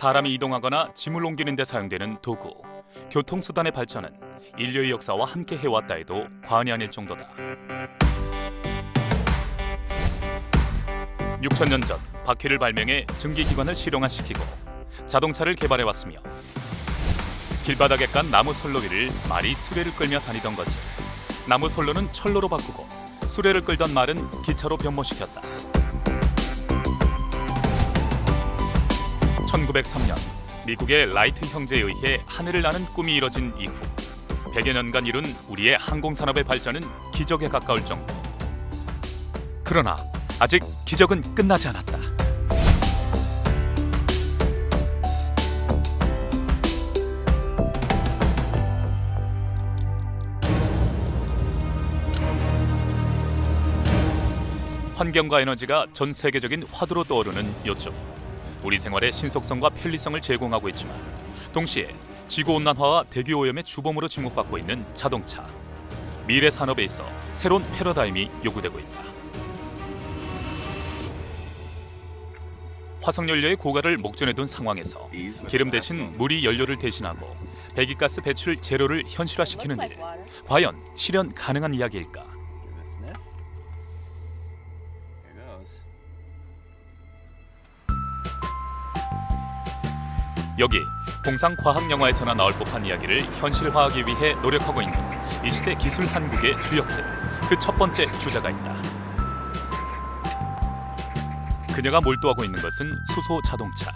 사람이 이동하거나 짐을 옮기는 데 사용되는 도구, 교통수단의 발전은 인류의 역사와 함께 해왔다 해도 과언이 아닐 정도다. 6000년 전 바퀴를 발명해 증기기관을 실용화시키고 자동차를 개발해왔으며 길바닥에 깐 나무 선로 위를 말이 수레를 끌며 다니던 것을 나무 선로는 철로로 바꾸고 수레를 끌던 말은 기차로 변모시켰다. 1903년 미국의 라이트 형제에 의해 하늘을 나는 꿈이 이뤄진 이후 100여 년간 이룬 우리의 항공산업의 발전은 기적에 가까울 정도. 그러나 아직 기적은 끝나지 않았다. 환경과 에너지가 전 세계적인 화두로 떠오르는 요즘. 우리 생활의 신속성과 편리성을 제공하고 있지만 동시에 지구온난화와 대기오염의 주범으로 지목받고 있는 자동차. 미래 산업에 있어 새로운 패러다임이 요구되고 있다. 화석연료의 고가를 목전에 둔 상황에서 기름 대신 물이 연료를 대신하고 배기가스 배출 제로를 현실화시키는 일. 과연 실현 가능한 이야기일까? 여기 공상과학 영화에서나 나올 법한 이야기를 현실화하기 위해 노력하고 있는 이 시대 기술 한국의 주역들. 그 첫 번째 주자가 있다. 그녀가 몰두하고 있는 것은 수소 자동차.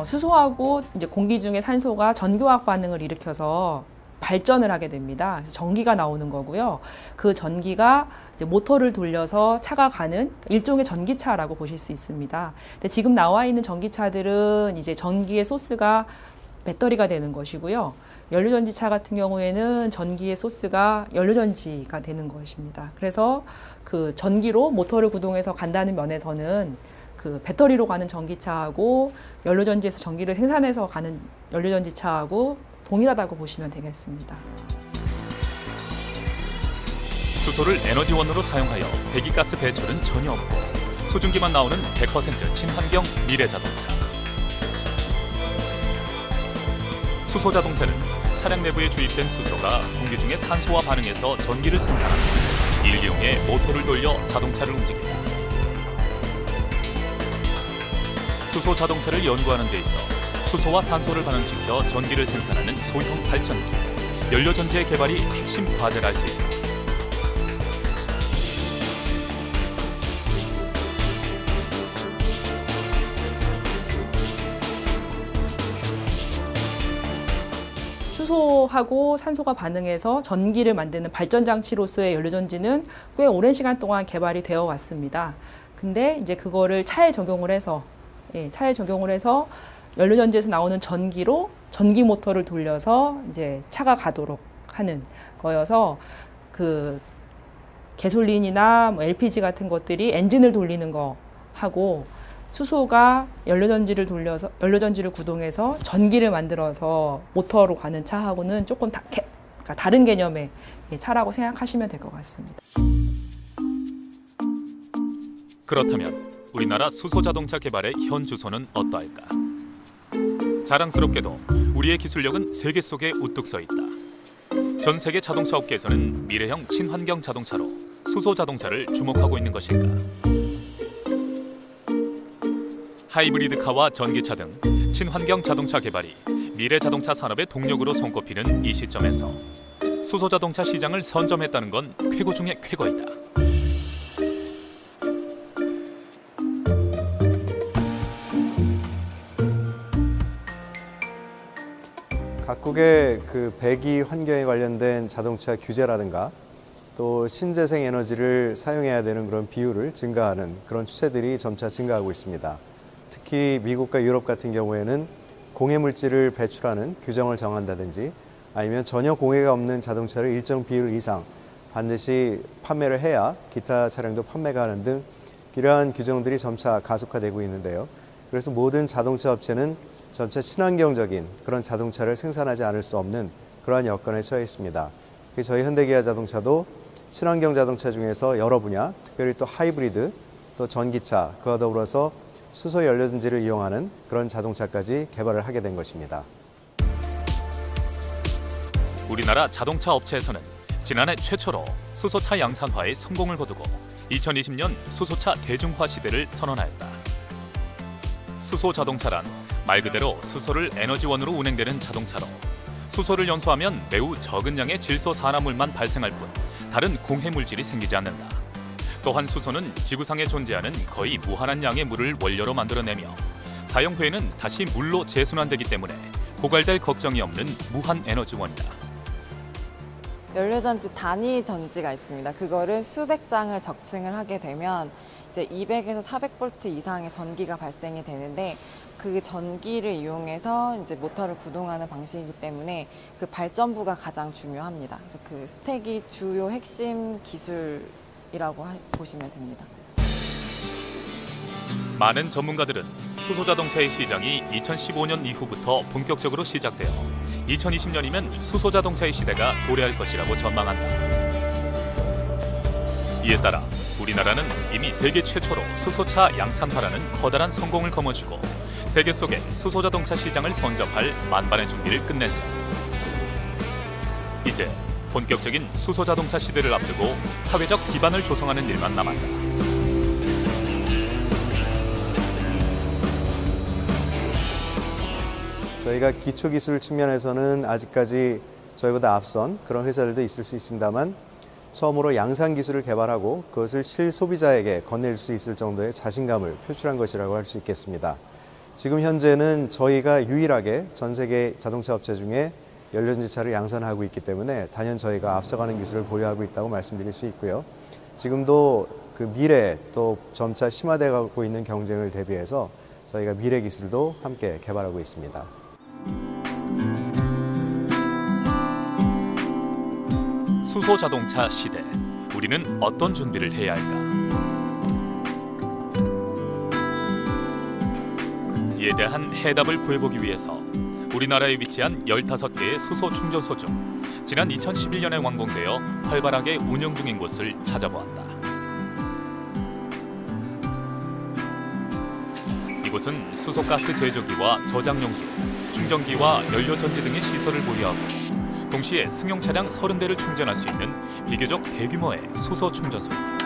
수소하고 이제 공기 중에 산소가 전기화학 반응을 일으켜서 발전을 하게 됩니다. 그래서 전기가 나오는 거고요. 그 전기가 이제 모터를 돌려서 차가 가는 일종의 전기차라고 보실 수 있습니다. 근데 지금 나와 있는 전기차들은 이제 전기의 소스가 배터리가 되는 것이고요. 연료전지차 같은 경우에는 전기의 소스가 연료전지가 되는 것입니다. 그래서 그 전기로 모터를 구동해서 간다는 면에서는 그 배터리로 가는 전기차하고 연료전지에서 전기를 생산해서 가는 연료전지차하고 동일하다고 보시면 되겠습니다. 수소를 에너지원으로 사용하여 배기가스 배출은 전혀 없고 수증기만 나오는 100% 친환경 미래 자동차. 수소 자동차는 차량 내부에 주입된 수소가 공기 중에 산소와 반응해서 전기를 생산하고 이를 이용해 모터를 돌려 자동차를 움직인다. 수소 자동차를 연구하는 데 있어 수소와 산소를 반응시켜 전기를 생산하는 소형 발전기, 연료전지의 개발이 핵심 과제라 할 수 있다. 수소하고 산소가 반응해서 전기를 만드는 발전장치로서의 연료전지는 꽤 오랜 시간 동안 개발이 되어 왔습니다. 근데 이제 그거를 차에 적용을 해서 연료전지에서 나오는 전기로 전기 모터를 돌려서 이제 차가 가도록 하는 거여서 그 가솔린이나 뭐 LPG 같은 것들이 엔진을 돌리는 거 하고 수소가 연료전지를 구동해서 전기를 만들어서 모터로 가는 차하고는 조금 그러니까 다른 개념의 차라고 생각하시면 될 것 같습니다. 그렇다면 우리나라 수소 자동차 개발의 현 주소는 어떠할까? 자랑스럽게도 우리의 기술력은 세계 속에 우뚝 서 있다. 전 세계 자동차 업계에서는 미래형 친환경 자동차로 수소 자동차를 주목하고 있는 것일까? 하이브리드카와 전기차 등 친환경 자동차 개발이 미래 자동차 산업의 동력으로 손꼽히는 이 시점에서 수소 자동차 시장을 선점했다는 건 쾌고 중의 쾌거이다. 각국의 그 배기 환경에 관련된 자동차 규제라든가 또 신재생 에너지를 사용해야 되는 그런 비율을 증가하는 그런 추세들이 점차 증가하고 있습니다. 특히 미국과 유럽 같은 경우에는 공해 물질을 배출하는 규정을 정한다든지 아니면 전혀 공해가 없는 자동차를 일정 비율 이상 반드시 판매를 해야 기타 차량도 판매가 하는 등 이러한 규정들이 점차 가속화되고 있는데요. 그래서 모든 자동차 업체는 점차 친환경적인 그런 자동차를 생산하지 않을 수 없는 그러한 여건에 처해 있습니다. 저희 현대기아 자동차도 친환경 자동차 중에서 여러 분야, 특별히 또 하이브리드, 또 전기차, 그와 더불어서 수소 연료전지를 이용하는 그런 자동차까지 개발을 하게 된 것입니다. 우리나라 자동차 업체에서는 지난해 최초로 수소차 양산화에 성공을 거두고 2020년 수소차 대중화 시대를 선언하였다. 수소 자동차란 말 그대로 수소를 에너지원으로 운행되는 자동차로 수소를 연소하면 매우 적은 양의 질소 산화물만 발생할 뿐 다른 공해 물질이 생기지 않는다. 또한 수소는 지구상에 존재하는 거의 무한한 양의 물을 원료로 만들어내며 사용 후에는 다시 물로 재순환되기 때문에 고갈될 걱정이 없는 무한 에너지원이다. 연료전지 단위 전지가 있습니다. 그거를 수백 장을 적층을 하게 되면 이제 200에서 400V 이상의 전기가 발생이 되는데 그 전기를 이용해서 이제 모터를 구동하는 방식이기 때문에 그 발전부가 가장 중요합니다. 그래서 그 스택이 주요 핵심 기술이라고 보시면 됩니다. 많은 전문가들은 수소 자동차의 시장이 2015년 이후부터 본격적으로 시작되어 2020년이면 수소 자동차의 시대가 도래할 것이라고 전망한다. 이에 따라 우리나라는 이미 세계 최초로 수소차 양산화라는 커다란 성공을 거머쥐고 세계 속의 수소 자동차 시장을 선점할 만반의 준비를 끝낸 셈. 이제 본격적인 수소 자동차 시대를 앞두고 사회적 기반을 조성하는 일만 남았다. 저희가 기초기술 측면에서는 아직까지 저희보다 앞선 그런 회사들도 있을 수 있습니다만 처음으로 양산 기술을 개발하고 그것을 실소비자에게 건넬 수 있을 정도의 자신감을 표출한 것이라고 할 수 있겠습니다. 지금 현재는 저희가 유일하게 전 세계 자동차 업체 중에 연료전지차를 양산하고 있기 때문에 단연 저희가 앞서가는 기술을 보유하고 있다고 말씀드릴 수 있고요. 지금도 그 미래 또 점차 심화되고 있는 경쟁을 대비해서 저희가 미래 기술도 함께 개발하고 있습니다. 수소 자동차 시대, 우리는 어떤 준비를 해야 할까? 이에 대한 해답을 구해보기 위해서 우리나라에 위치한 15개의 수소 충전소 중 지난 2011년에 완공되어 활발하게 운영 중인 곳을 찾아보았다. 이곳은 수소가스 제조기와 저장용기, 충전기와 연료전지 등의 시설을 보유하고 동시에 승용 차량 30대를 충전할 수 있는 비교적 대규모의 수소 충전소입니다.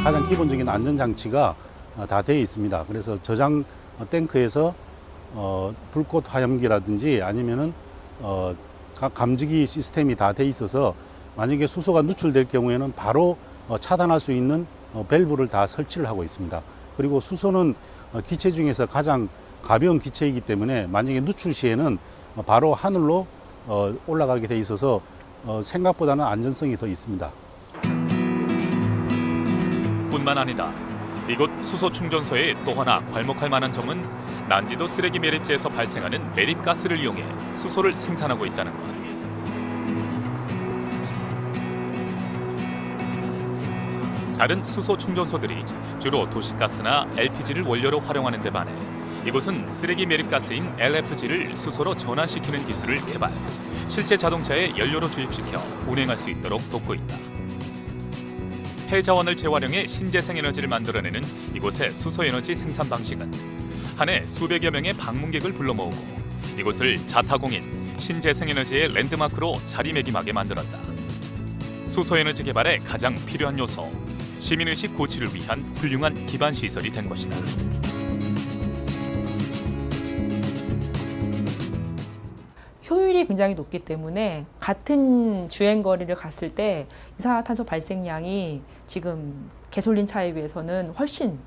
가장 기본적인 안전장치가 다 되어 있습니다. 그래서 저장 탱크에서 불꽃 화염기라든지 아니면은 감지기 시스템이 다 돼 있어서 만약에 수소가 누출될 경우에는 바로 차단할 수 있는 밸브를 다 설치를 하고 있습니다. 그리고 수소는 기체 중에서 가장 가벼운 기체이기 때문에 만약에 누출 시에는 바로 하늘로 올라가게 돼 있어서 생각보다는 안전성이 더 있습니다. 뿐만 아니다. 이곳 수소 충전소의 또 하나 괄목할 만한 점은 난지도 쓰레기 매립지에서 발생하는 매립가스를 이용해 수소를 생산하고 있다는 것. 다른 수소 충전소들이 주로 도시가스나 LPG를 원료로 활용하는 데 반해 이곳은 쓰레기 매립가스인 LFG를 수소로 전환시키는 기술을 개발, 실제 자동차에 연료로 주입시켜 운행할 수 있도록 돕고 있다. 폐자원을 재활용해 신재생 에너지를 만들어내는 이곳의 수소에너지 생산 방식은 한 해 수백여 명의 방문객을 불러 모으고 이곳을 자타공인 신재생 에너지의 랜드마크로 자리매김하게 만들었다. 수소에너지 개발에 가장 필요한 요소, 시민의식 고취를 위한 훌륭한 기반 시설이 된 것이다. 효율이 굉장히 높기 때문에 같은 주행 거리를 갔을 때 이산화탄소 발생량이 지금 가솔린 차에 비해서는 훨씬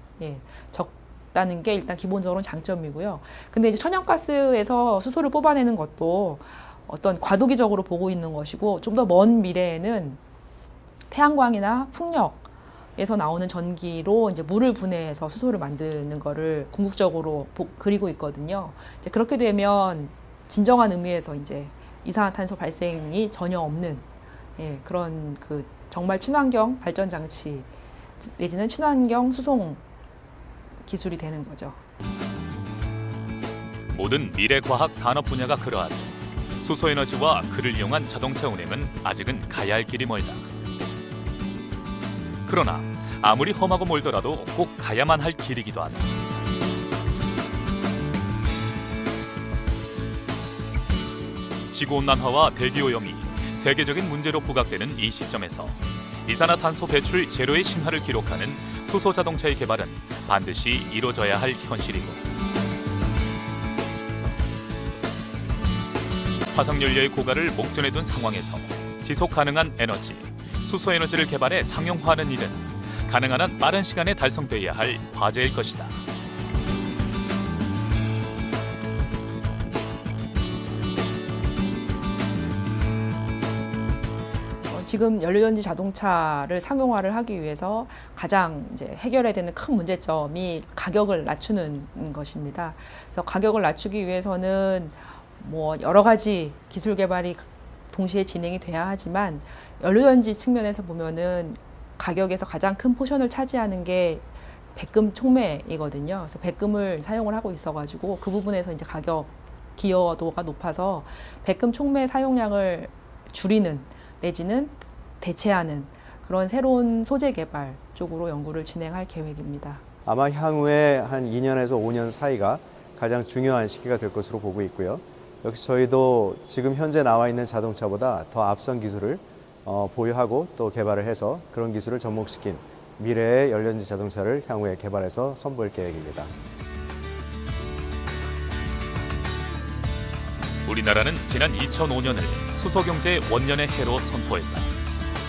적다는 게 일단 기본적으로 장점이고요. 근데 이제 천연가스에서 수소를 뽑아내는 것도 어떤 과도기적으로 보고 있는 것이고 좀 더 먼 미래에는 태양광이나 풍력에서 나오는 전기로 이제 물을 분해해서 수소를 만드는 거를 궁극적으로 그리고 있거든요. 이제 그렇게 되면 진정한 의미에서 이제 이산화탄소 발생이 전혀 없는 그런 그 정말 친환경 발전 장치 내지는 친환경 수송 기술이 되는 거죠. 모든 미래과학 산업 분야가 그러하듯 수소에너지와 그를 이용한 자동차 운행은 아직은 가야 할 길이 멀다. 그러나 아무리 험하고 멀더라도 꼭 가야만 할 길이기도 하다. 지구온난화와 대기오염이 세계적인 문제로 부각되는 이 시점에서 이산화탄소 배출 제로의 신화를 기록하는 수소 자동차의 개발은 반드시 이루어져야 할 현실이고, 화석연료의 고갈을 목전에 둔 상황에서 지속 가능한 에너지, 수소 에너지를 개발해 상용화하는 일은 가능한 한 빠른 시간에 달성돼야 할 과제일 것이다. 지금 연료전지 자동차를 상용화를 하기 위해서 가장 이제 해결해야 되는 큰 문제점이 가격을 낮추는 것입니다. 그래서 가격을 낮추기 위해서는 뭐 여러 가지 기술 개발이 동시에 진행이 돼야 하지만 연료전지 측면에서 보면은 가격에서 가장 큰 포션을 차지하는 게 백금 촉매이거든요. 그래서 백금을 사용을 하고 있어가지고 그 부분에서 이제 가격 기여도가 높아서 백금 촉매 사용량을 줄이는 내지는 대체하는 그런 새로운 소재 개발 쪽으로 연구를 진행할 계획입니다. 아마 향후에 한 2년에서 5년 사이가 가장 중요한 시기가 될 것으로 보고 있고요. 역시 저희도 지금 현재 나와 있는 자동차보다 더 앞선 기술을 보유하고 또 개발을 해서 그런 기술을 접목시킨 미래의 연료전지 자동차를 향후에 개발해서 선보일 계획입니다. 우리나라는 지난 2005년을 수소경제의 원년의 해로 선포했다.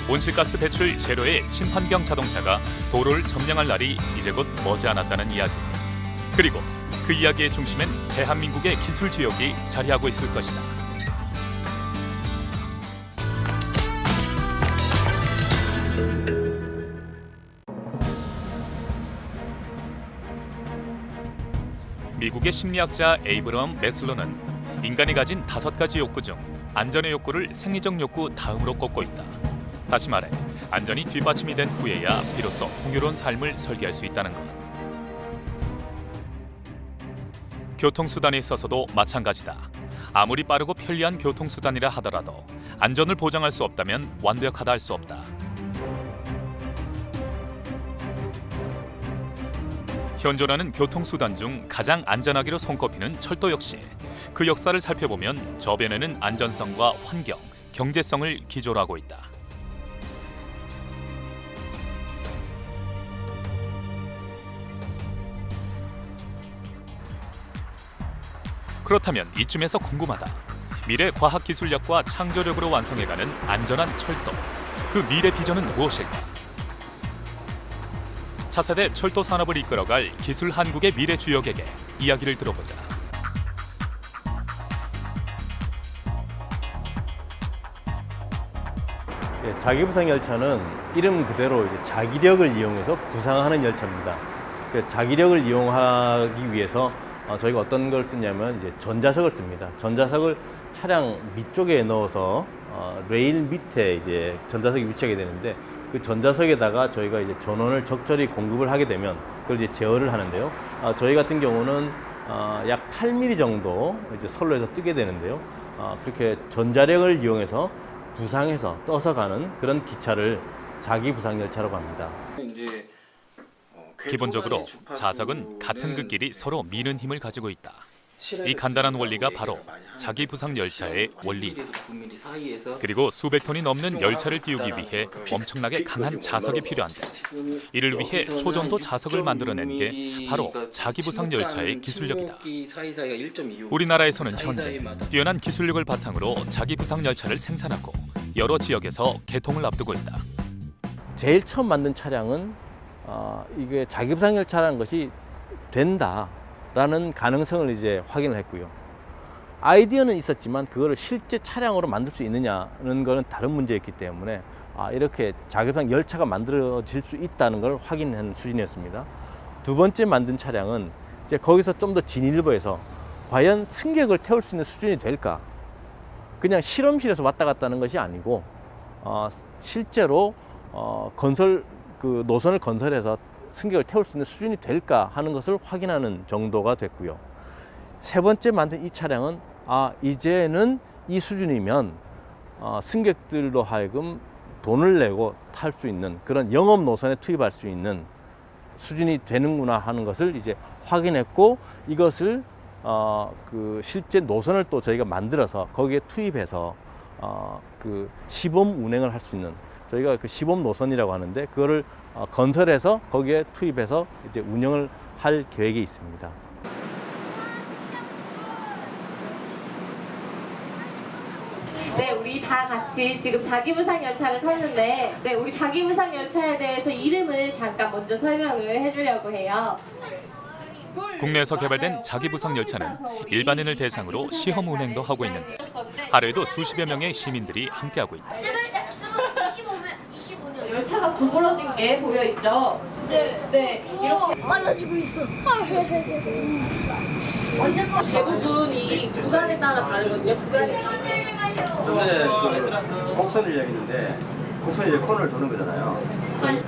온실가스 배출 제로의 친환경 자동차가 도로를 점령할 날이 이제 곧 머지않았다는 이야기. 그리고 그 이야기의 중심엔 대한민국의 기술 지역이 자리하고 있을 것이다. 미국의 심리학자 에이브럼 매슬로는 인간이 가진 5가지 욕구 중 안전의 욕구를 생리적 욕구 다음으로 꼽고 있다. 다시 말해 안전이 뒷받침이 된 후에야 비로소 풍요로운 삶을 설계할 수 있다는 것. 교통수단에 있어서도 마찬가지다. 아무리 빠르고 편리한 교통수단이라 하더라도 안전을 보장할 수 없다면 완벽하다 할 수 없다. 현존하는 교통수단 중 가장 안전하기로 손꼽히는 철도 역시 그 역사를 살펴보면 저변에는 안전성과 환경, 경제성을 기조로 하고 있다. 그렇다면 이쯤에서 궁금하다. 미래 과학기술력과 창조력으로 완성해가는 안전한 철도. 그 미래 비전은 무엇일까? 차세대 철도 산업을 이끌어갈 기술 한국의 미래 주역에게 이야기를 들어보자. 자기부상 열차는 이름 그대로 이제 자기력을 이용해서 부상하는 열차입니다. 자기력을 이용하기 위해서 저희가 어떤 걸 쓰냐면 이제 전자석을 씁니다. 전자석을 차량 밑쪽에 넣어서 레일 밑에 이제 전자석이 위치하게 되는데 그 전자석에다가 저희가 이제 전원을 적절히 공급을 하게 되면 그걸 이제 제어를 하는데요. 저희 같은 경우는 약 8mm 정도 이제 선로에서 뜨게 되는데요. 그렇게 전자력을 이용해서 부상해서 떠서 가는 그런 기차를 자기 부상 열차라고 합니다. 기본적으로 자석은 같은 극끼리 서로 미는 힘을 가지고 있다. 이 간단한 원리가 바로 자기 부상 열차의 원리이다. 그리고 수백 톤이 넘는 열차를 띄우기 위해 엄청나게 강한 자석이 필요한데 이를 위해 초전도 자석을 만들어낸 게 바로 자기 부상 열차의 기술력이다. 우리나라에서는 현재 뛰어난 기술력을 바탕으로 자기 부상 열차를 생산하고 여러 지역에서 개통을 앞두고 있다. 제일 처음 만든 차량은 이게 자기 부상 열차라는 것이 된다라는 가능성을 이제 확인을 했고요. 아이디어는 있었지만 그거를 실제 차량으로 만들 수 있느냐는 거는 다른 문제였기 때문에 이렇게 자기 부상 열차가 만들어질 수 있다는 걸 확인한 수준이었습니다. 두 번째 만든 차량은 이제 거기서 좀 더 진일보해서 과연 승객을 태울 수 있는 수준이 될까? 그냥 실험실에서 왔다 갔다 하는 것이 아니고 실제로 그 노선을 건설해서 승객을 태울 수 있는 수준이 될까 하는 것을 확인하는 정도가 됐고요. 세 번째 만든 이 차량은 이제는 이 수준이면 승객들로 하여금 돈을 내고 탈 수 있는 그런 영업 노선에 투입할 수 있는 수준이 되는구나 하는 것을 이제 확인했고, 이것을 그 실제 노선을 또 저희가 만들어서 거기에 투입해서 그 시범 운행을 할 수 있는, 저희가 그 시범 노선이라고 하는데 그거를 건설해서 거기에 투입해서 이제 운영을 할 계획이 있습니다. 네, 우리 다 같이 지금 자기부상 열차를 탔는데, 네, 우리 자기부상 열차에 대해서 이름을 잠깐 먼저 설명을 해주려고 해요. 국내에서 개발된 자기부상 열차는 일반인을 대상으로 시험 운행도 하고 있는데 하루에도 수십여 명의 시민들이 함께하고 있다. 25년. 열차가 구부러진 게 보여 있죠? 네, 이렇게 빨라지고 있어. 대부분이 구간에 따라 다르거든요. 구간에 전에 그 곡선을 이야기했는데 곡선이 이제 코너를 도는 거잖아요.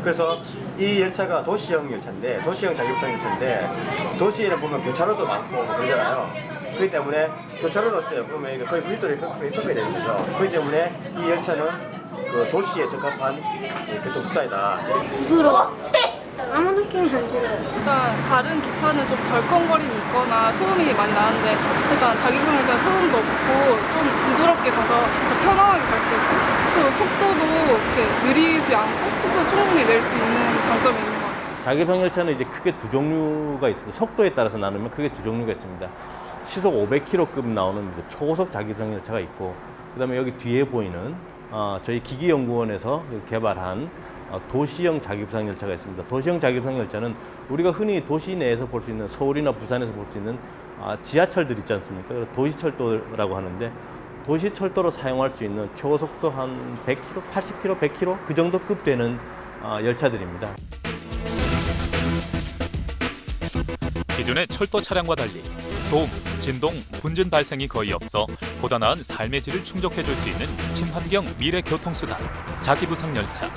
그래서 이 열차가 도시형 열차인데, 도시형 자기부상 열차인데, 도시에는 보면 교차로도 많고 뭐 그러잖아요. 그렇기 때문에 교차로는 어때요? 그러면 이게 거의 90도를 꺾어야 되는 거죠. 그렇기 때문에 이 열차는 그 도시에 적합한 교통수단이다. 부드러워. 아무 느낌이 안 들어요. 일단 다른 기차는 좀 덜컹거림이 있거나 소음이 많이 나는데, 일단 자기부상 열차는 소음도 없고 좀 부드럽게 가서 더 편안하게 갈 수 있고, 또 속도도 이렇게 느리지 않고 속도 충분히 낼 수 있는 장점이 있는 것 같습니다. 자기부상 열차는 이제 크게 두 종류가 있습니다. 속도에 따라서 나누면 크게 두 종류가 있습니다. 시속 500km급 나오는 이제 초고속 자기부상 열차가 있고, 그다음에 여기 뒤에 보이는 저희 기기연구원에서 개발한 도시형 자기부상 열차가 있습니다. 도시형 자기부상 열차는 우리가 흔히 도시 내에서 볼 수 있는, 서울이나 부산에서 볼 수 있는 지하철들 있지 않습니까? 도시철도라고 하는데, 도시철도로 사용할 수 있는 초속도 한 100km, 80km, 100km 그 정도 급 되는 열차들입니다. 기존의 철도 차량과 달리 소음, 진동, 분진 발생이 거의 없어 보다 나은 삶의 질을 충족해줄 수 있는 친환경 미래 교통수단 자기부상 열차.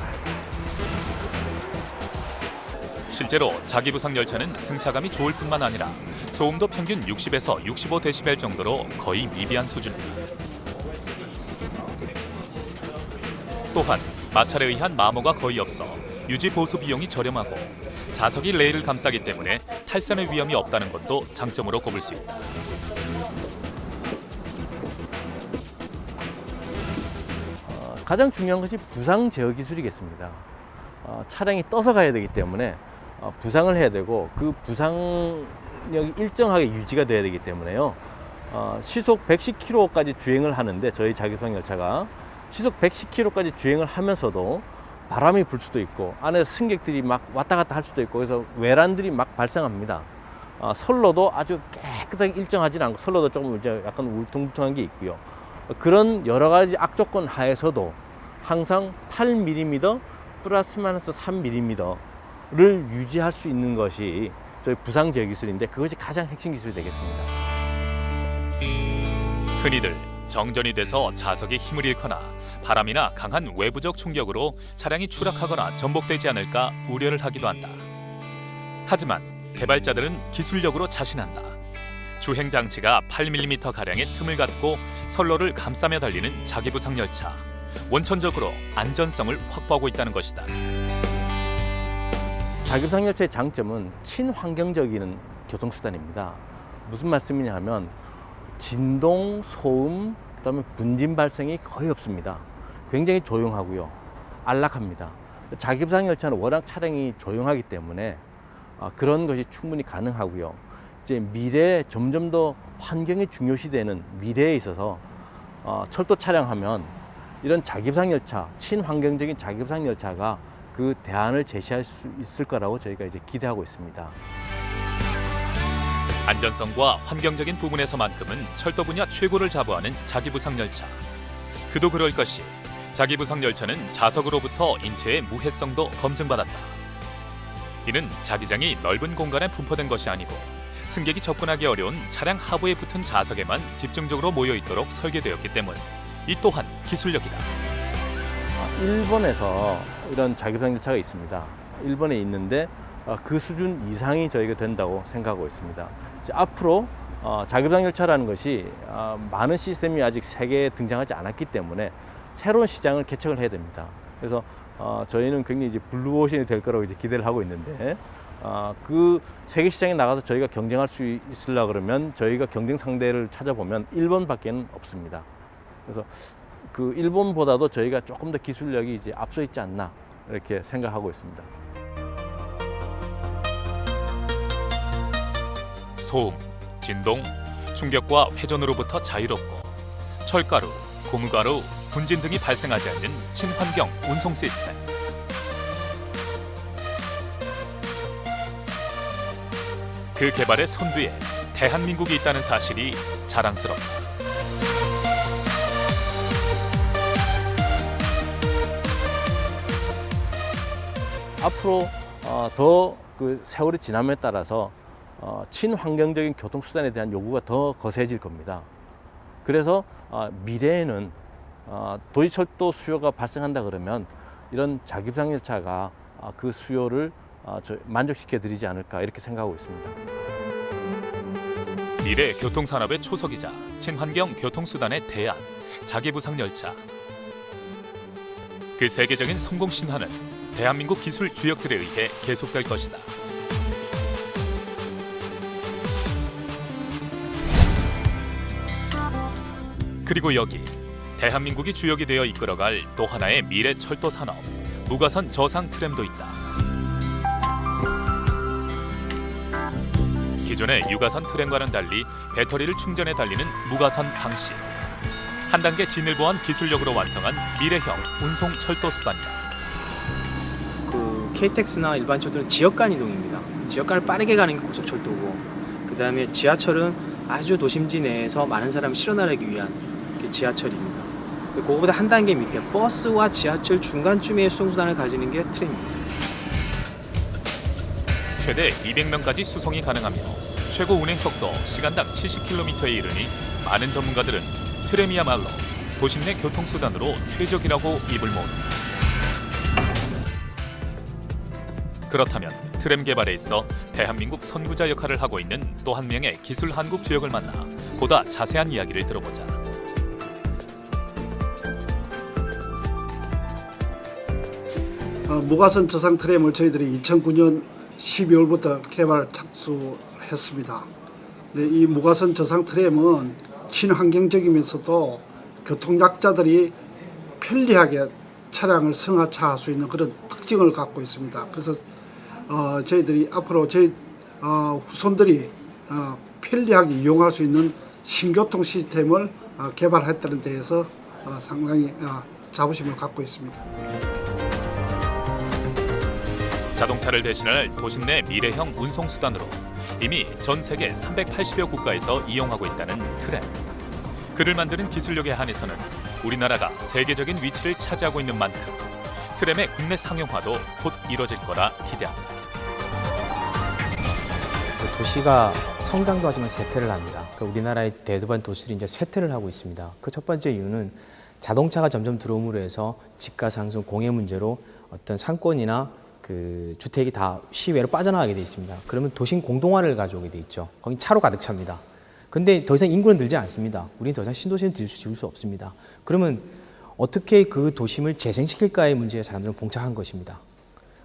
실제로 자기부상 열차는 승차감이 좋을 뿐만 아니라 소음도 평균 60에서 65데시벨 정도로 거의 미비한 수준이다. 또한 마찰에 의한 마모가 거의 없어 유지 보수 비용이 저렴하고 자석이 레일을 감싸기 때문에 탈선의 위험이 없다는 것도 장점으로 꼽을 수 있다. 가장 중요한 것이 부상 제어 기술이겠습니다. 차량이 떠서 가야 되기 때문에 부상을 해야 되고, 그 부상력이 일정하게 유지가 돼야 되기 때문에요. 시속 110km까지 주행을 하는데, 저희 자기부상 열차가 시속 110km까지 주행을 하면서도 바람이 불 수도 있고 안에서 승객들이 막 왔다 갔다 할 수도 있고, 그래서 외란들이 막 발생합니다. 선로도 아주 깨끗하게 일정하지는 않고 선로도 조금 이제 약간 울퉁불퉁한 게 있고요. 그런 여러 가지 악조건 하에서도 항상 8mm 플러스 마이너스 3mm를 유지할 수 있는 것이 저희 부상 제어 기술인데, 그것이 가장 핵심 기술이 되겠습니다. 흔히들 정전이 돼서 자석이 힘을 잃거나 바람이나 강한 외부적 충격으로 차량이 추락하거나 전복되지 않을까 우려를 하기도 한다. 하지만 개발자들은 기술력으로 자신한다. 주행 장치가 8mm 가량의 틈을 갖고 선로를 감싸며 달리는 자기부상 열차. 원천적으로 안전성을 확보하고 있다는 것이다. 자기부상 열차의 장점은 친환경적인 교통수단입니다. 무슨 말씀이냐 하면 진동, 소음, 그다음에 분진 발생이 거의 없습니다. 굉장히 조용하고요. 안락합니다. 자기부상 열차는 워낙 차량이 조용하기 때문에 그런 것이 충분히 가능하고요. 이제 미래에 점점 더 환경이 중요시되는 미래에 있어서 철도 차량하면 이런 자기부상 열차, 친환경적인 자기부상 열차가 그 대안을 제시할 수 있을 거라고 저희가 이제 기대하고 있습니다. 안전성과 환경적인 부분에서만큼은 철도 분야 최고를 자부하는 자기부상 열차. 그도 그럴 것이 자기부상 열차는 자석으로부터 인체의 무해성도 검증받았다. 이는 자기장이 넓은 공간에 분포된 것이 아니고 승객이 접근하기 어려운 차량 하부에 붙은 자석에만 집중적으로 모여 있도록 설계되었기 때문. 이 또한 기술력이다. 일본에서 이런 자기부상 열차가 있습니다. 일본에 있는데 그 수준 이상이 저희가 된다고 생각하고 있습니다. 이제 앞으로 자급상 열차라는 것이 많은 시스템이 아직 세계에 등장하지 않았기 때문에 새로운 시장을 개척을 해야 됩니다. 그래서 저희는 굉장히 이제 블루오션이 될 거라고 이제 기대를 하고 있는데 그 세계 시장에 나가서 저희가 경쟁할 수 있으려 그러면 저희가 경쟁 상대를 찾아보면 일본밖에는 없습니다. 그래서 그 일본보다도 저희가 조금 더 기술력이 이제 앞서 있지 않나 이렇게 생각하고 있습니다. 소음, 진동, 충격과 회전으로부터 자유롭고 철가루, 고무가루, 분진 등이 발생하지 않는 친환경 운송 시스템. 그 개발의 선두에 대한민국이 있다는 사실이 자랑스럽다. 앞으로 더 그 세월이 지남에 따라서 친환경적인 교통수단에 대한 요구가 더 거세질 겁니다. 그래서 미래에는 도시철도 수요가 발생한다 그러면 이런 자기부상 열차가 그 수요를 만족시켜 드리지 않을까 이렇게 생각하고 있습니다. 미래 교통산업의 초석이자 친환경 교통수단의 대안, 자기부상 열차. 그 세계적인 성공 신화는 대한민국 기술 주역들에 의해 계속될 것이다. 그리고 여기 대한민국이 주역이 되어 이끌어갈 또 하나의 미래 철도 산업, 무가선 저상 트램도 있다. 기존의 유가선 트램과는 달리 배터리를 충전해 달리는 무가선 방식. 한 단계 진일보한 기술력으로 완성한 미래형 운송 철도 수단이다. 그 KTX나 일반 철도는 지역 간 이동입니다. 지역 간을 빠르게 가는 게 고속철도고, 그 다음에 지하철은 아주 도심지 내에서 많은 사람을 실어나르기 위한 게 지하철입니다. 그거보다 한 단계 밑에 버스와 지하철 중간쯤의 수송수단을 가지는 게 트램입니다. 최대 200명까지 수송이 가능하며 최고 운행 속도 시간당 70km에 이르니 많은 전문가들은 트램이야말로 도심 내 교통수단으로 최적이라고 입을 모은다. 그렇다면 트램 개발에 있어 대한민국 선구자 역할을 하고 있는 또 한 명의 기술 한국 주역을 만나 보다 자세한 이야기를 들어보자. 무가선 저상 트램을 저희들이 2009년 12월부터 개발 착수했습니다. 이 무가선 저상 트램은 친환경적이면서도 교통약자들이 편리하게 차량을 승하차할 수 있는 그런 특징을 갖고 있습니다. 그래서 저희들이 앞으로 저희 후손들이 편리하게 이용할 수 있는 신교통 시스템을 개발했다는 데에서 상당히 자부심을 갖고 있습니다. 자동차를 대신할 도심 내 미래형 운송수단으로 이미 전 세계 380여 국가에서 이용하고 있다는 트램. 그를 만드는 기술력에 한해서는 우리나라가 세계적인 위치를 차지하고 있는 만큼 트램의 국내 상용화도 곧 이뤄질 거라 기대한다. 도시가 성장도 하지만 쇠퇴를 합니다. 우리나라의 대부분 도시들이 이제 쇠퇴를 하고 있습니다. 그 첫 번째 이유는 자동차가 점점 들어옴으로 해서 집가 상승, 공해 문제로 어떤 상권이나 그 주택이 다 시외로 빠져나가게 돼 있습니다. 그러면 도심 공동화를 가져오게 돼 있죠. 거기 차로 가득 찹니다. 근데 더 이상 인구는 늘지 않습니다. 우리는 더 이상 신도시는 지을 수 없습니다. 그러면 어떻게 그 도심을 재생시킬까의 문제에 사람들은 봉착한 것입니다.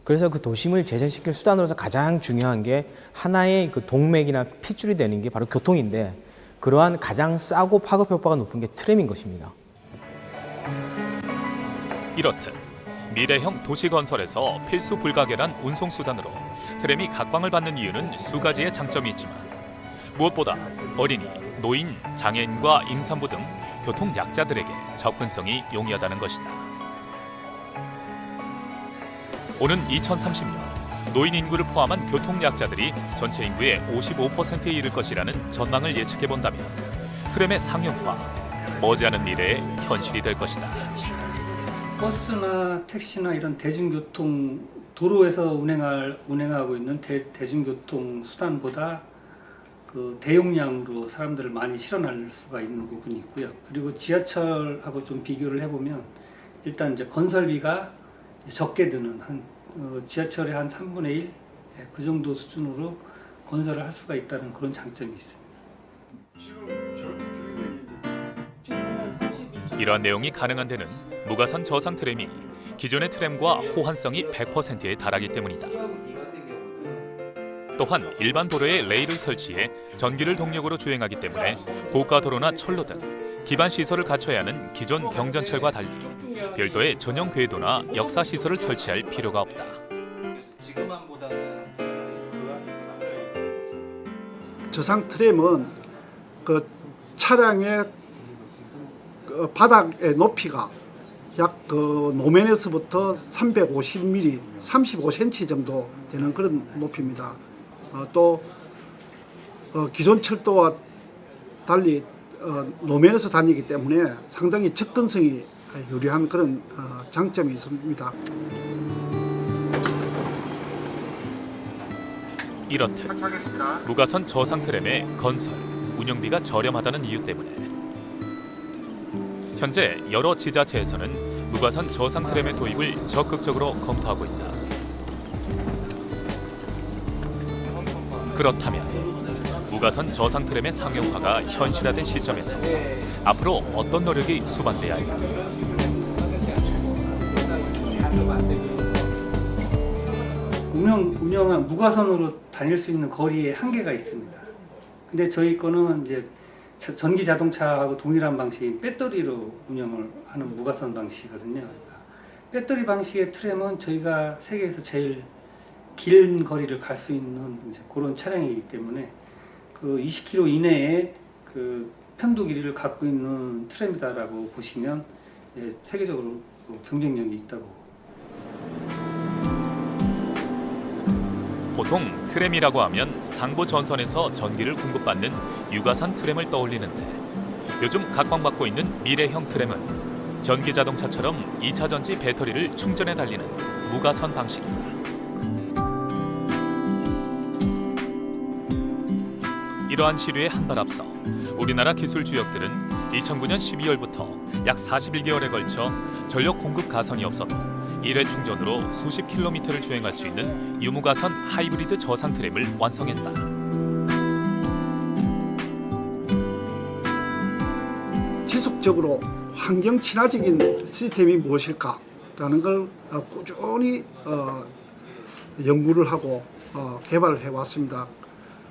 그래서 그 도심을 재생시킬 수단으로서 가장 중요한 게 하나의 그 동맥이나 핏줄이 되는 게 바로 교통인데, 그러한 가장 싸고 파급 효과가 높은 게 트램인 것입니다. 이렇듯 미래형 도시 건설에서 필수 불가결한 운송수단으로 트램이 각광을 받는 이유는 수 가지의 장점이 있지만 무엇보다 어린이, 노인, 장애인과 임산부 등 교통 약자들에게 접근성이 용이하다는 것이다. 오는 2030년 노인 인구를 포함한 교통 약자들이 전체 인구의 55%에 이를 것이라는 전망을 예측해 본다면 트램의 상용화, 머지않은 미래에 현실이 될 것이다. 버스나 택시나 이런 대중교통 도로에서 운행하고 있는 대중교통 수단보다 그 대용량으로 사람들을 많이 실어날 수가 있는 부분이 있고요. 그리고 지하철하고 좀 비교를 해보면 일단 이제 건설비가 적게 드는 지하철의 한 3분의 1 그 정도 수준으로 건설을 할 수가 있다는 그런 장점이 있습니다. 이러한 내용이 가능한 데는 무가선 저상 트램이 기존의 트램과 호환성이 100%에 달하기 때문이다. 또한 일반 도로에 레일을 설치해 전기를 동력으로 주행하기 때문에 고가 도로나 철로 등 기반 시설을 갖춰야 하는 기존 경전철과 달리 별도의 전용 궤도나 역사 시설을 설치할 필요가 없다. 저상 트램은 그 차량의 그 바닥의 높이가 약 그 노면에서부터 350mm, 35cm 정도 되는 그런 높이입니다. 또 기존 철도와 달리 노면에서 다니기 때문에 상당히 접근성이 유리한 그런 장점이 있습니다. 이렇듯 무가선 저상 트램의 건설, 운영비가 저렴하다는 이유 때문에 현재 여러 지자체에서는 무가선 저상 트램의 도입을 적극적으로 검토하고 있다. 그렇다면 무가선 저상 트램의 상용화가 현실화된 시점에서 앞으로 어떤 노력이 수반돼야 할까? 운영한 무가선으로 다닐 수 있는 거리에 한계가 있습니다. 근데 저희 거는 이제 전기 자동차하고 동일한 방식인 배터리로 운영을 하는 무가선 방식이거든요. 그러니까 배터리 방식의 트램은 저희가 세계에서 제일 긴 거리를 갈 수 있는 이제 그런 차량이기 때문에 그 20km 이내에 그 편도 길이를 갖고 있는 트램이다라고 보시면 세계적으로 경쟁력이 있다고. 보통 트램이라고 하면 상부 전선에서 전기를 공급받는 유가산 트램을 떠올리는데 요즘 각광받고 있는 미래형 트램은 전기 자동차처럼 2차전지 배터리를 충전해 달리는 무가선 방식입니다. 이러한 시류에 한 발 앞서 우리나라 기술 주역들은 2009년 12월부터 약 41개월에 걸쳐 전력 공급 가선이 없어도 1회 충전으로 수십 킬로미터를 주행할 수 있는 유무가선 하이브리드 저상 트램을 완성했다. 지속적으로 환경 친화적인 시스템이 무엇일까라는 걸 꾸준히 연구를 하고 개발을 해왔습니다.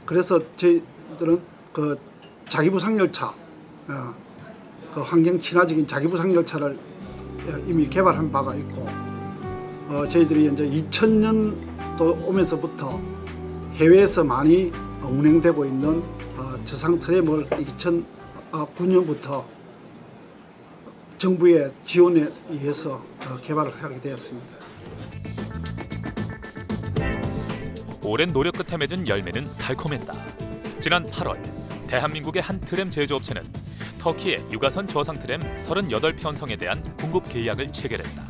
그래서 저희들은 그 자기부상열차, 그 환경 친화적인 자기부상열차를 이미 개발한 바가 있고, 저희들이 이제 2000년도 오면서부터 해외에서 많이 운행되고 있는 저상 트램을 2009년부터 정부의 지원에 의해서 개발을 하게 되었습니다. 오랜 노력 끝에 맺은 열매는 달콤했다. 지난 8월 대한민국의 한 트램 제조업체는 터키의 유가선 저상 트램 38편성에 대한 공급 계약을 체결했다.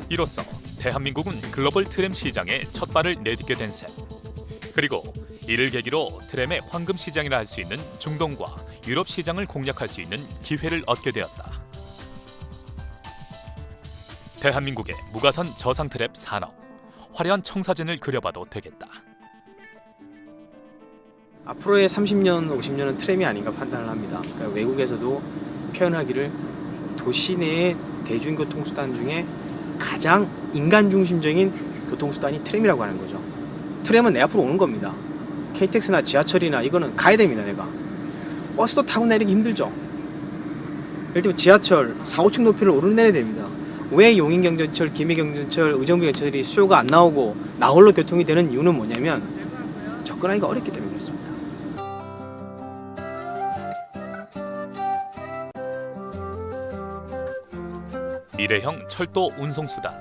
이로써 대한민국은 글로벌 트램 시장에 첫 발을 내딛게 된 셈. 그리고 이를 계기로 트램의 황금 시장이라 할 수 있는 중동과 유럽 시장을 공략할 수 있는 기회를 얻게 되었다. 대한민국의 무가선 저상 트램 산업, 화려한 청사진을 그려봐도 되겠다. 앞으로의 30년, 50년은 트램이 아닌가 판단을 합니다. 그러니까 외국에서도 표현하기를 도시 내의 대중교통수단 중에 가장 인간 중심적인 교통수단이 트램이라고 하는 거죠. 트램은 내 앞으로 오는 겁니다. KTX나 지하철이나 이거는 가야 됩니다. 내가 버스도 타고 내리기 힘들죠. 예를 들면 지하철 4, 5층 높이를 오르내려야 됩니다. 왜 용인경전철, 김해경전철, 의정부경전철이 수요가 안 나오고 나홀로 교통이 되는 이유는 뭐냐면 접근하기가 어렵기 때문에 그렇습니다. 미래형 철도 운송수단,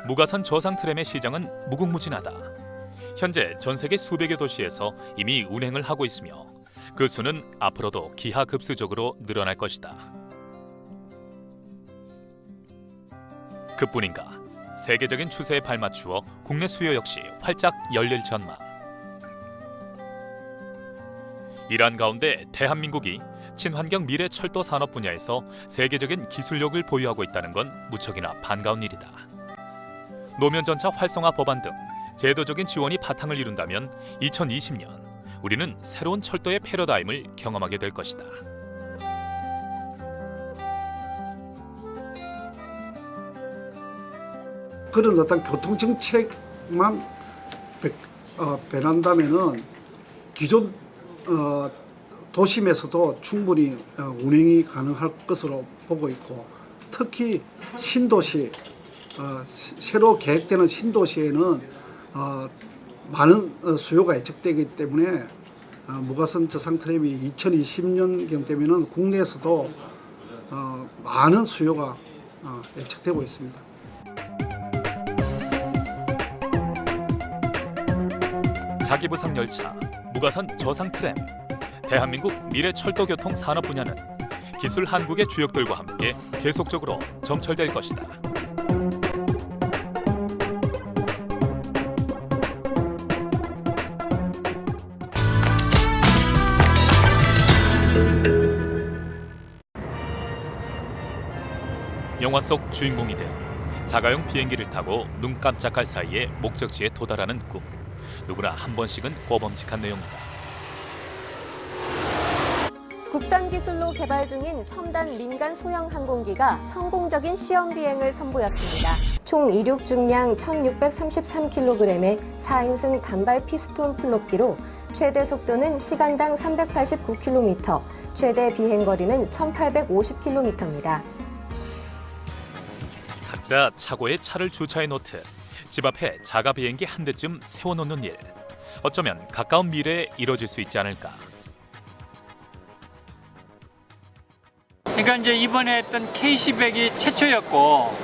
무가선 저상 트램의 시장은 무궁무진하다. 현재 전 세계 수백여 도시에서 이미 운행을 하고 있으며 그 수는 앞으로도 기하급수적으로 늘어날 것이다. 그뿐인가 세계적인 추세에 발맞추어 국내 수요 역시 활짝 열릴 전망. 이러한 가운데 대한민국이 친환경 미래 철도 산업 분야에서 세계적인 기술력을 보유하고 있다는 건 무척이나 반가운 일이다. 노면 전차 활성화 법안 등 제도적인 지원이 바탕을 이룬다면 2020년 우리는 새로운 철도의 패러다임을 경험하게 될 것이다. 그런 어떤 교통정책만 변한다면은 기존 도심에서도 충분히 운행이 가능할 것으로 보고 있고, 특히 신도시, 새로 계획되는 신도시에는 많은 수요가 예측되기 때문에 무가선 저상 트램이 2020년경 되면은 국내에서도 많은 수요가 예측되고 있습니다. 자기부상 열차, 무가선 저상 트램, 대한민국 미래 철도교통 산업 분야는 기술 한국의 주역들과 함께 계속적으로 점철될 것이다. 영화 속 주인공이 되어 자가용 비행기를 타고 눈 깜짝할 사이에 목적지에 도달하는 꿈. 누구나 한 번씩은 꿔범직한 내용이다. 국산 기술로 개발 중인 첨단 민간 소형 항공기가 성공적인 시험 비행을 선보였습니다. 총 이륙 중량 1633kg의 4인승 단발 피스톤 플롭기로 최대 속도는 시간당 389km, 최대 비행거리는 1850km입니다. 각자 차고에 차를 주차해 놓듯 집 앞에 자가 비행기 한 대쯤 세워놓는 일. 어쩌면 가까운 미래에 이뤄질 수 있지 않을까. 그러니까 이제 이번에 했던 KC100이 최초였고,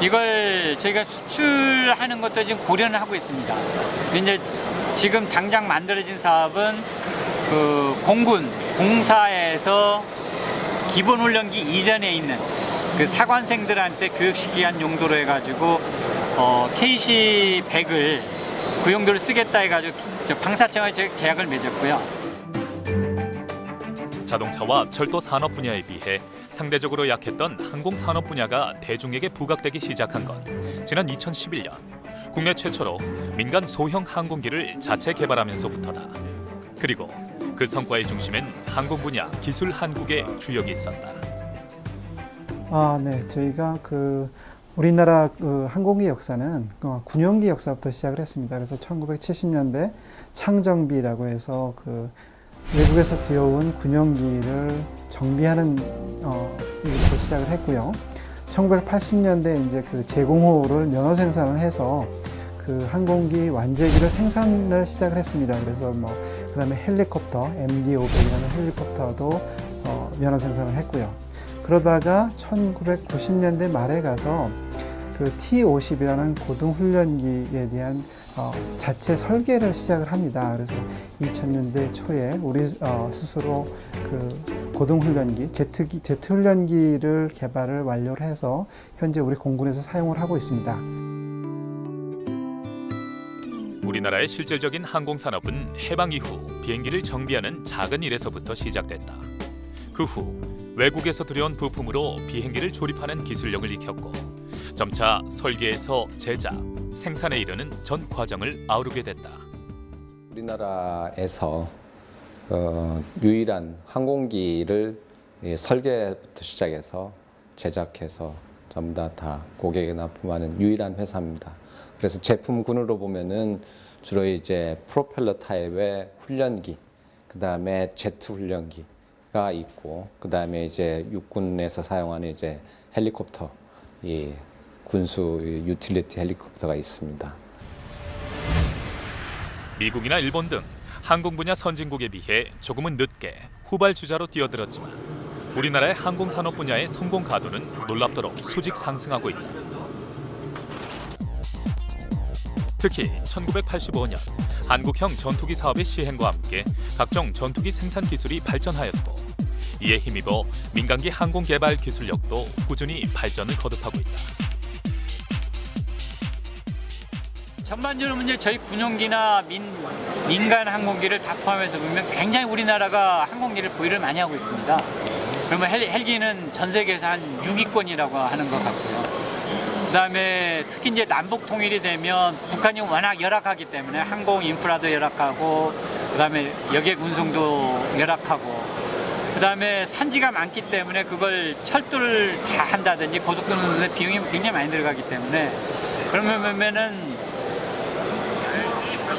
이걸 저희가 수출하는 것도 지금 고려는 하고 있습니다. 이제 지금 당장 만들어진 사업은 그 공사에서 기본 훈련기 이전에 있는 그 사관생들한테 교육시키기 위한 용도로 해가지고 KC100을 그 용도로 쓰겠다 해가지고 방사청과 계약을 맺었고요. 자동차와 철도 산업 분야에 비해 상대적으로 약했던 항공 산업 분야가 대중에게 부각되기 시작한 건 지난 2011년 국내 최초로 민간 소형 항공기를 자체 개발하면서부터다. 그리고 그 성과의 중심엔 항공 분야 기술 한국의 주역이 있었다. 네, 저희가 우리나라 항공기 역사는 군용기 역사부터 시작을 했습니다. 그래서 1970년대 창정비라고 해서 외국에서 들여온 군용기를 정비하는 일부터 시작을 했고요. 1980년대 이제 제공호를 면허 생산을 해서 항공기 완제기를 생산을 시작을 했습니다. 그래서 그다음에 헬리콥터 MD-500이라는 헬리콥터도 면허 생산을 했고요. 그러다가 1990년대 말에 가서 T-50이라는 고등훈련기에 대한 자체 설계를 시작을 합니다. 그래서 2000년대 초에 우리 스스로 고등훈련기, 제트훈련기를 개발을 완료를 해서 현재 우리 공군에서 사용을 하고 있습니다. 우리나라의 실질적인 항공산업은 해방 이후 비행기를 정비하는 작은 일에서부터 시작됐다. 그 후 외국에서 들여온 부품으로 비행기를 조립하는 기술력을 익혔고 점차 설계에서 제작, 생산에 이르는 전 과정을 아우르게 됐다. 우리나라에서 유일한 항공기를 설계부터 시작해서 제작해서 전부 다 고객에 납품하는 유일한 회사입니다. 그래서 제품군으로 보면은 주로 이제 프로펠러 타입의 훈련기, 그 다음에 제트 훈련기가 있고, 그 다음에 이제 육군에서 사용하는 이제 헬리콥터, 군수 유틸리티 헬리콥터가 있습니다. 미국이나 일본 등 항공 분야 선진국에 비해 조금은 늦게 후발주자로 뛰어들었지만 우리나라의 항공 산업 분야의 성공 가도는 놀랍도록 수직 상승하고 있다. 특히 1985년 한국형 전투기 사업의 시행과 함께 각종 전투기 생산 기술이 발전하였고, 이에 힘입어 민간기 항공 개발 기술력도 꾸준히 발전을 거듭하고 있다. 전반적으로 이제 저희 군용기나 민간 항공기를 다 포함해서 보면 굉장히 우리나라가 항공기를 보유를 많이 하고 있습니다. 그러면 헬기는 전 세계에서 한 6위권이라고 하는 것 같고요. 그다음에 특히 이제 남북 통일이 되면 북한이 워낙 열악하기 때문에 항공 인프라도 열악하고 그다음에 여객 운송도 열악하고, 그다음에 산지가 많기 때문에 그걸 철도를 다 한다든지 고속도로 넣는 비용이 굉장히 많이 들어가기 때문에, 그러면은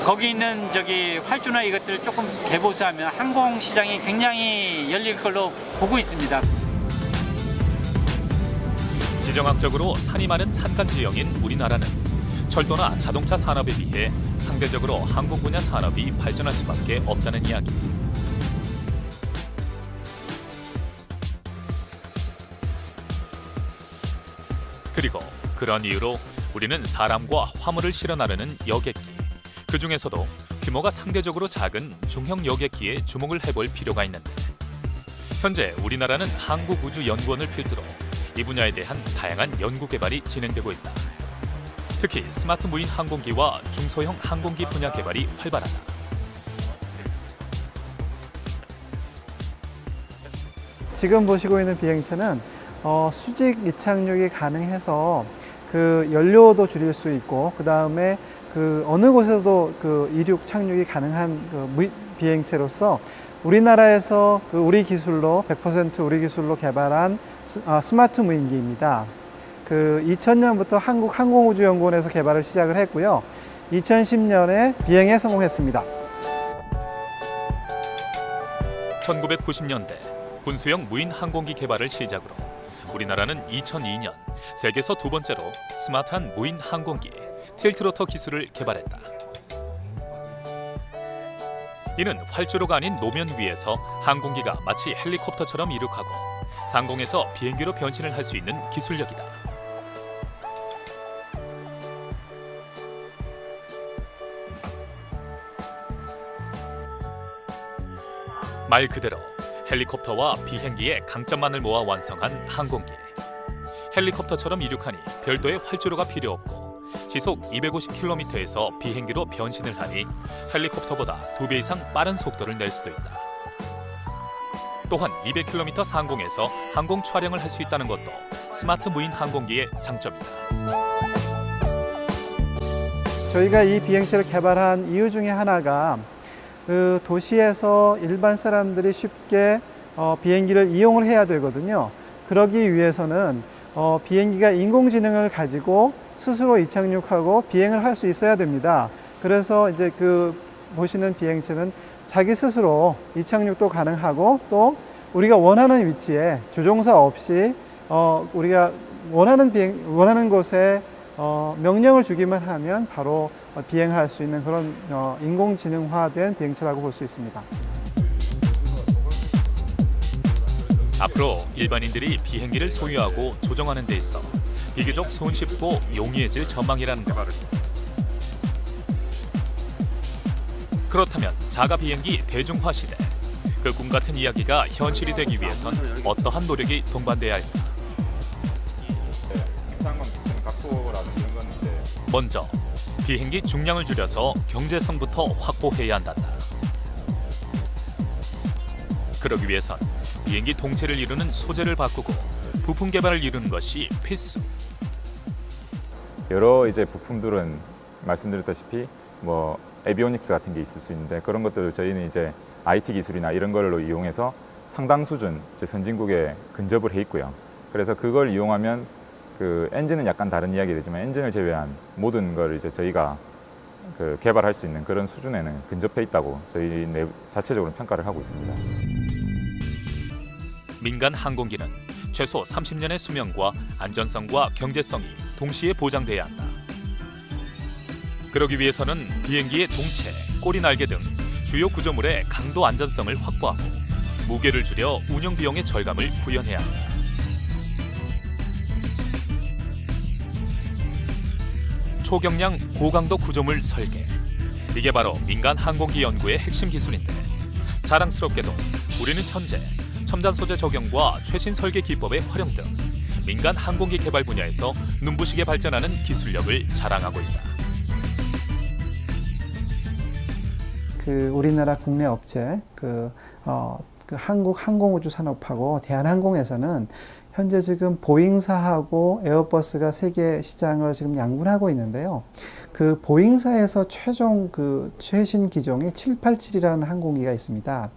거기 있는 활주나 이것들을 조금 개보수하면 항공 시장이 굉장히 열릴 걸로 보고 있습니다. 지정학적으로 산이 많은 산간 지형인 우리나라는 철도나 자동차 산업에 비해 상대적으로 항공 분야 산업이 발전할 수밖에 없다는 이야기. 그리고 그런 이유로 우리는 사람과 화물을 실어 나르는 여객기, 그 중에서도 규모가 상대적으로 작은 중형 여객기에 주목을 해볼 필요가 있는데, 현재 우리나라는 한국우주연구원을 필두로 이 분야에 대한 다양한 연구 개발이 진행되고 있다. 특히 스마트 무인 항공기와 중소형 항공기 분야 개발이 활발하다. 지금 보시고 있는 비행체는 수직 이착륙이 가능해서 그 연료도 줄일 수 있고, 그 다음에 그 어느 곳에서도 그 이륙 착륙이 가능한 그 비행체로서 우리나라에서 그 우리 기술로 100% 우리 기술로 개발한 스마트 무인기입니다. 그 2000년부터 한국항공우주연구원에서 개발을 시작을 했고요. 2010년에 비행에 성공했습니다. 1990년대 군수형 무인 항공기 개발을 시작으로 우리나라는 2002년 세계에서 두 번째로 스마트한 무인 항공기 틸트로터 기술을 개발했다. 이는 활주로가 아닌 노면 위에서 항공기가 마치 헬리콥터처럼 이륙하고 상공에서 비행기로 변신을 할 수 있는 기술력이다. 말 그대로 헬리콥터와 비행기의 강점만을 모아 완성한 항공기. 헬리콥터처럼 이륙하니 별도의 활주로가 필요 없고 시속 250km에서 비행기로 변신을 하니 헬리콥터보다 2배 이상 빠른 속도를 낼 수도 있다. 또한 200km 상공에서 항공 촬영을 할 수 있다는 것도 스마트 무인 항공기의 장점이다. 저희가 이 비행체를 개발한 이유 중에 하나가 그 도시에서 일반 사람들이 쉽게 비행기를 이용을 해야 되거든요. 그러기 위해서는 비행기가 인공지능을 가지고 스스로 이착륙하고 비행을 할 수 있어야 됩니다. 그래서 이제 그 보시는 비행체는 자기 스스로 이착륙도 가능하고 또 우리가 원하는 위치에 조종사 없이 우리가 원하는 곳에 명령을 주기만 하면 바로 비행할 수 있는 그런 인공지능화된 비행체라고 볼 수 있습니다. 앞으로 일반인들이 비행기를 소유하고 조종하는 데 있어 비교적 손쉽고 용이해질 전망이라는 것. 그렇다면 자가 비행기 대중화 시대, 그 꿈 같은 이야기가 현실이 되기 위해선 어떠한 노력이 동반돼야 할까? 먼저 비행기 중량을 줄여서 경제성부터 확보해야 한단다. 그러기 위해선 비행기 동체를 이루는 소재를 바꾸고 부품 개발을 이루는 것이 필수. 여러 이제 부품들은 말씀드렸다시피 뭐 에비오닉스 같은 게 있을 수 있는데, 그런 것들을 저희는 이제 IT 기술이나 이런 걸로 이용해서 상당 수준 이제 선진국에 근접을 해 있고요. 그래서 그걸 이용하면 그 엔진은 약간 다른 이야기 되지만 엔진을 제외한 모든 걸 이제 저희가 그 개발할 수 있는 그런 수준에는 근접해 있다고 저희 자체적으로 평가를 하고 있습니다. 민간 항공기는 최소 30년의 수명과 안전성과 경제성이 동시에 보장돼야 한다. 그러기 위해서는 비행기의 동체, 꼬리 날개 등 주요 구조물의 강도 안전성을 확보하고 무게를 줄여 운영 비용의 절감을 구현해야 한다. 초경량 고강도 구조물 설계. 이게 바로 민간 항공기 연구의 핵심 기술인데, 자랑스럽게도 우리는 현재 첨단 소재 적용과 최신 설계 기법의 활용 등 민간 항공기 개발 분야에서 눈부시게 발전하는 기술력을 자랑하고 있다. 그 우리나라 국내 업체 그 한국항공우주산업하고 대한항공에서는 현재 지금 보잉사하고 에어버스가 세계 시장을 지금 양분하고 있는데요. 그 보잉사에서 최종 그 최신 기종의 787이라는 항공기가 있습니다.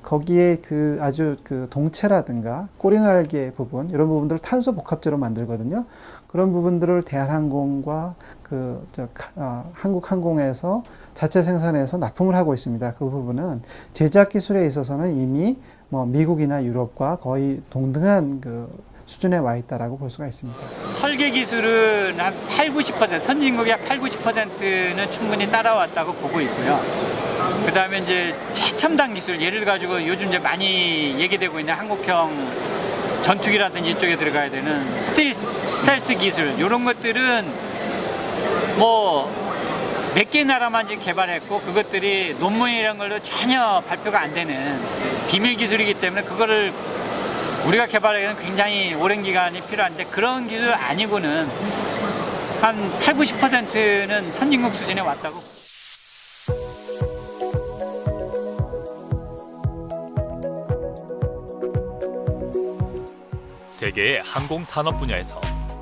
거기에 그 아주 그 동체라든가 꼬리날개 부분 이런 부분들을 탄소 복합제로 만들거든요. 그런 부분들을 대한항공과 한국항공에서 자체 생산해서 납품을 하고 있습니다. 그 부분은 제작 기술에 있어서는 이미 뭐 미국이나 유럽과 거의 동등한 그 수준에 와 있다라고 볼 수가 있습니다. 설계 기술은 한 80-90%, 선진국의 80-90%는 충분히 따라왔다고 보고 있고요. 그 다음에 이제 최첨단 기술, 예를 가지고 요즘 이제 많이 얘기되고 있는 한국형 전투기라든지 이쪽에 들어가야 되는 스텔스 기술, 이런 것들은 뭐 몇 개 나라만 지금 개발했고 그것들이 논문이라는 걸로 전혀 발표가 안 되는 비밀 기술이기 때문에 그거를 우리가 개발하기에는 굉장히 오랜 기간이 필요한데 그런 기술 아니고는 한 80-90%는 선진국 수준에 왔다고. 세계의 항공 산업 분야에서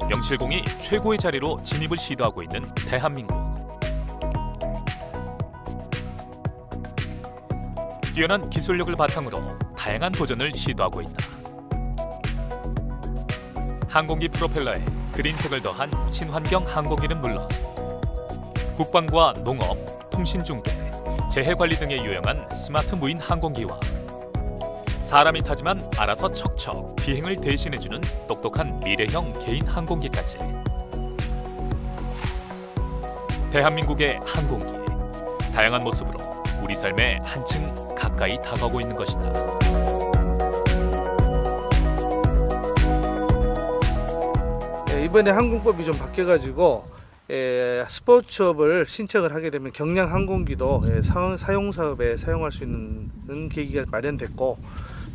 명실공히 최고의 자리로 진입을 시도하고 있는 대한민국. 뛰어난 기술력을 바탕으로 다양한 도전을 시도하고 있다. 항공기 프로펠러에 그린색을 더한 친환경 항공기는 물론 국방과 농업, 통신중개, 재해관리 등에 유용한 스마트 무인 항공기와 사람이 타지만 알아서 척척 비행을 대신해주는 똑똑한 미래형 개인 항공기까지. 대한민국의 항공기, 다양한 모습으로 우리 삶에 한층 가까이 다가오고 있는 것이다. 이번에 항공법이 좀 바뀌어가지고 스포츠업을 신청을 하게 되면 경량 항공기도 사용 사업에 사용할 수 있는 계기가 마련됐고,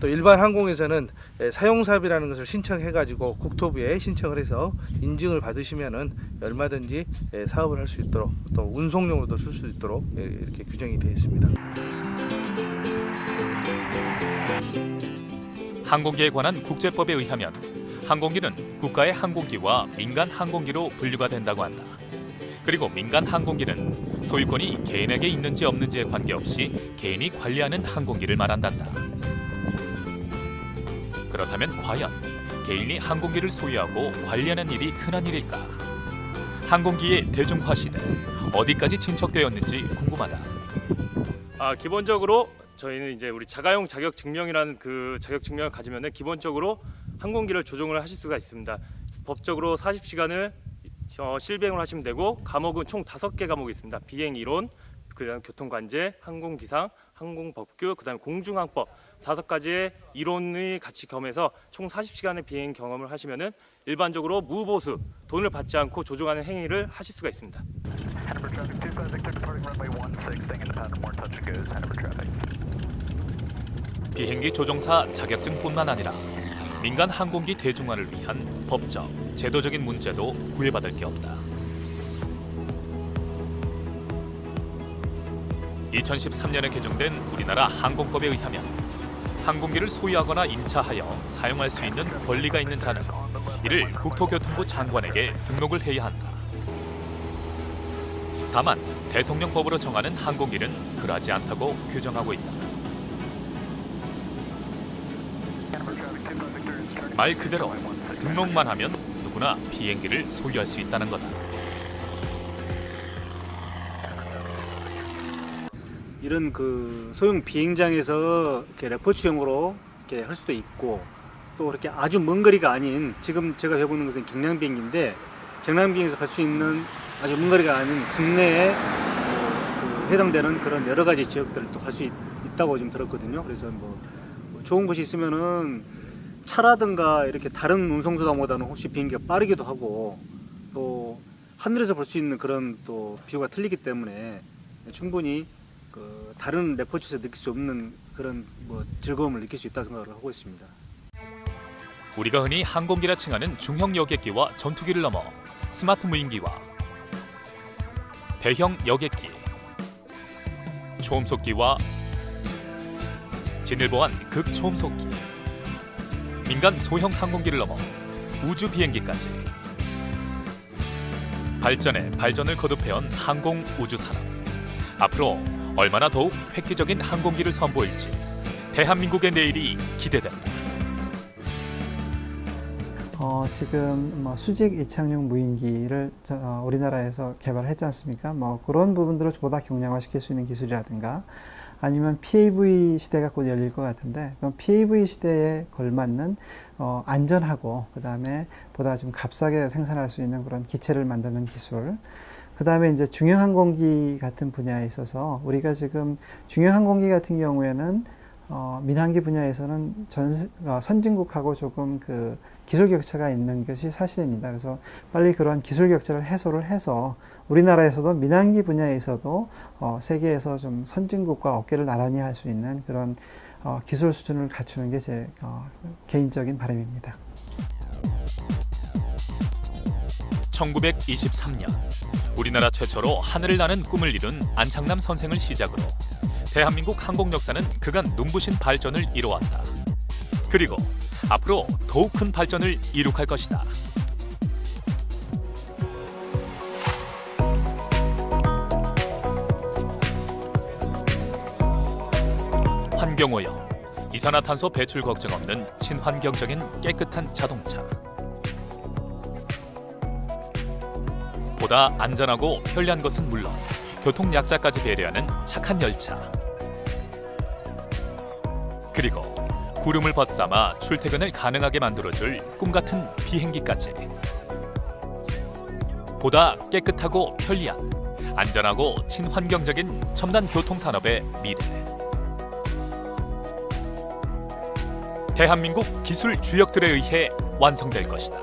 또 일반 항공에서는 사용 사업이라는 것을 신청해가지고 국토부에 신청을 해서 인증을 받으시면은 얼마든지 사업을 할 수 있도록, 또 운송용으로도 쓸 수 있도록 이렇게 규정이 되어 있습니다. 항공기에 관한 국제법에 의하면 항공기는 국가의 항공기와 민간 항공기로 분류가 된다고 한다. 그리고 민간 항공기는 소유권이 개인에게 있는지 없는지에 관계없이 개인이 관리하는 항공기를 말한단다. 그렇다면 과연 개인이 항공기를 소유하고 관리하는 일이 흔한 일일까? 항공기의 대중화 시대, 어디까지 진척되었는지 궁금하다. 기본적으로 저희는 이제 우리 자가용 자격 증명이라는 그 자격 증명을 가지면은 기본적으로 항공기를 조종을 하실 수가 있습니다. 법적으로 40시간을 실비행을 하시면 되고, 과목은 총 5개 과목이 있습니다. 비행 이론, 그다음 교통관제, 항공기상, 항공법규, 그다음 공중항법 5가지의 이론이 같이 겸해서 총 40시간의 비행 경험을 하시면은 일반적으로 무보수, 돈을 받지 않고 조종하는 행위를 하실 수가 있습니다. 비행기 조종사 자격증뿐만 아니라 민간 항공기 대중화를 위한 법적, 제도적인 문제도 구애받을 게 없다. 2013년에 개정된 우리나라 항공법에 의하면 항공기를 소유하거나 임차하여 사용할 수 있는 권리가 있는 자는 이를 국토교통부 장관에게 등록을 해야 한다. 다만 대통령법으로 정하는 항공기는 그러하지 않다고 규정하고 있다. 말 그대로 등록만 하면 누구나 비행기를 소유할 수 있다는 거다. 이런 그 소형 비행장에서 이렇게 레포츠용으로 이렇게 할 수도 있고, 또 이렇게 아주 먼 거리가 아닌, 지금 제가 배우고 있는 것은 경량 비행기인데 경량 비행에서 갈 수 있는 아주 먼 거리가 아닌 국내에 그 해당되는 그런 여러 가지 지역들을 또 갈 수 있다고 좀 들었거든요. 그래서 뭐 좋은 곳이 있으면은 차라든가 이렇게 다른 운송수단보다는 혹시 비행기가 빠르기도 하고, 또 하늘에서 볼 수 있는 그런 또 뷰가 틀리기 때문에 충분히 그 다른 레포츠에서 느낄 수 없는 그런 뭐 즐거움을 느낄 수 있다고 생각을 하고 있습니다. 우리가 흔히 항공기라 칭하는 중형 여객기와 전투기를 넘어 스마트 무인기와 대형 여객기, 초음속기와 진을 보한 극초음속기, 민간 소형 항공기를 넘어 우주 비행기까지 발전에 발전을 거듭해온 항공 우주 산업. 앞으로 얼마나 더욱 획기적인 항공기를 선보일지 대한민국의 내일이 기대된다. 지금 수직 이착륙 무인기를 우리나라에서 개발했지 않습니까? 그런 부분들을 보다 경량화시킬 수 있는 기술이라든가 아니면 PAV 시대가 곧 열릴 것 같은데 그럼 PAV 시대에 걸맞는 안전하고 그다음에 보다 좀 값싸게 생산할 수 있는 그런 기체를 만드는 기술. 그다음에 이제 중형항공기 같은 분야에 있어서 우리가 지금 중형항공기 같은 경우에는 민항기 분야에서는 선진국하고 조금 그 기술 격차가 있는 것이 사실입니다. 그래서 빨리 그런 기술 격차를 해소를 해서 우리나라에서도 민항기 분야에서도 세계에서 좀 선진국과 어깨를 나란히 할 수 있는 그런 기술 수준을 갖추는 게 제 개인적인 바람입니다. 1923년 우리나라 최초로 하늘을 나는 꿈을 이룬 안창남 선생을 시작으로 대한민국 항공 역사는 그간 눈부신 발전을 이뤄왔다. 그리고 앞으로 더욱 큰 발전을 이룩할 것이다. 환경오염, 이산화탄소 배출 걱정 없는 친환경적인 깨끗한 자동차. 보다 안전하고 편리한 것은 물론 교통 약자까지 배려하는 착한 열차. 그리고 구름을 벗삼아 출퇴근을 가능하게 만들어줄 꿈같은 비행기까지. 보다 깨끗하고 편리한, 안전하고 친환경적인 첨단 교통산업의 미래. 대한민국 기술 주역들에 의해 완성될 것이다.